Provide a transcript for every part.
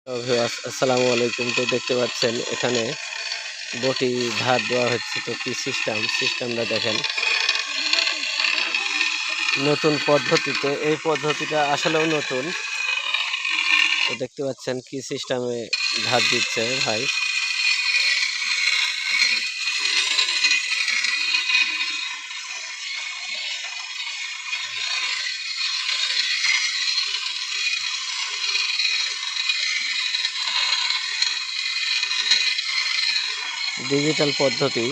আসসালামু আলাইকুম। তো দেখতে পাচ্ছেন এখানে বটি ধার দেওয়া হচ্ছে। তো কি সিস্টেমটা দেখেন, নতুন পদ্ধতিতে। এই পদ্ধতিটা আসলেও নতুন। তো দেখতে পাচ্ছেন কি সিস্টেমে ধার দিচ্ছে ভাই। ডিজিটাল পদ্ধতি।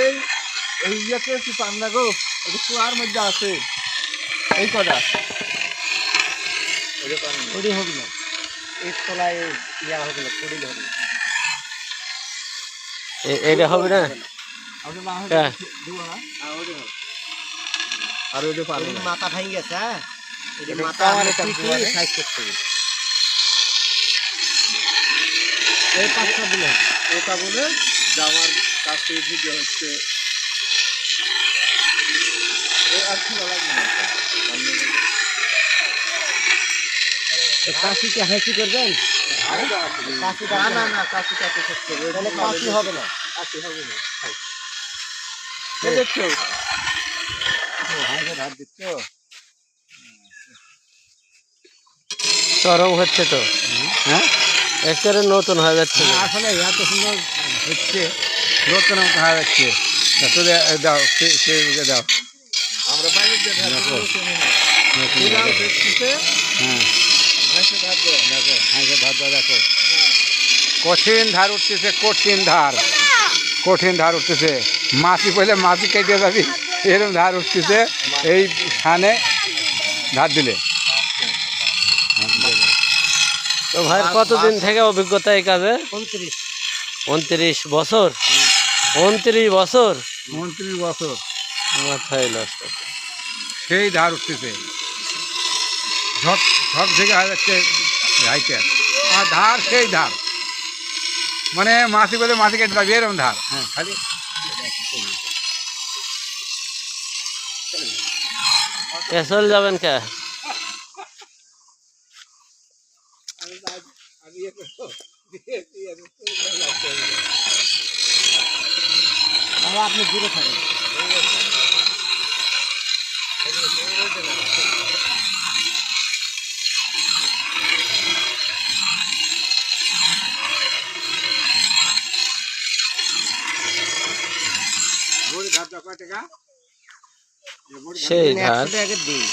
এই এই ইয়াতে কি পান না গো, এটা কুয়ার মধ্যে আছে এই কটা কুড়ি হবে না, এই তলায় ইয়া হবে না, কুড়ি হবে না। এটা হবে না। আপনি না হয় হ্যাঁ। দিব না আর ওইটা পারবে না। মাথা ভাঙি গেছে, হ্যাঁ এটা এটা মাথা কামারে আমার কাটতে পারে। সাইজ করতে হবে। এই পাঁচটা দিলে ওটা বলে যে আমার কাছ থেকে ভিডিও হচ্ছে আর কি লাগবে না। কাশি কি হাসি করবেন? কাশি না না না, কাশি কাশি করতে হবে। তাহলে কাশি হবে না। কাশি হবে না। এই দেখছো হাতে হাত দিচ্ছ। চরম হচ্ছে তো, হ্যাঁ একেবারে নতুন হয়ে যাচ্ছে। আসলে এত সুন্দর হচ্ছে, নতুন মতো হয়ে যাচ্ছে। দাও সে দাও, আমরা বাইরে যে ধার দেখতেছে। হ্যাঁ দেখো কঠিন ধার উঠতেছে, কঠিন ধার উঠতেছে। মাছি পড়লে মাছি কেটে যাবি, এরকম ধার উঠতেছে এই স্থানে ধার দিলে। তো ভাই কতদিন থেকে অভিজ্ঞতা এই কাজে? 29 বছর। 29 বছর 29 বছর মাথায় নষ্ট। সেই ধার উঠতেছে, ঝক ঝক থেকে হয়ে যাচ্ছে হাইটে। আর ধার সেই ধার, মানে মাছি বলে মাছি কেটে যাবে এরকম ধার। হ্যাঁ খালি চলে যাবেন কে? আপনি দূরে থাকেন। সেই ধার। দিই